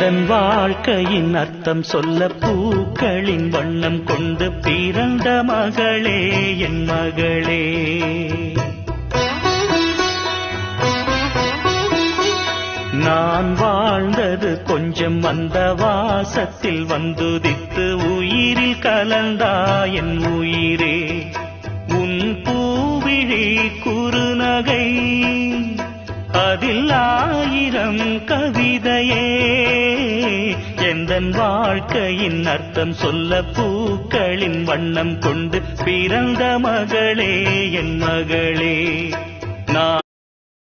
எந்தன் வாழ்க்கையின் அர்த்தம் சொல்ல பூக்களின் வண்ணம் கொண்டு பிறந்த மகளே என் மகளே. நான் வாழ்ந்தது கொஞ்சம் அந்த வாசத்தில் வந்துதித்து உயிரில் கலந்தா என் உயிரே. உன் பூவிழி குறுநகை அதில் 1000 கவிதையே. எந்தன் வாழ்க்கையின் அர்த்தம் சொல்ல பூக்களின் வண்ணம் கொண்டு பிறந்த மகளே என் மகளே. நான்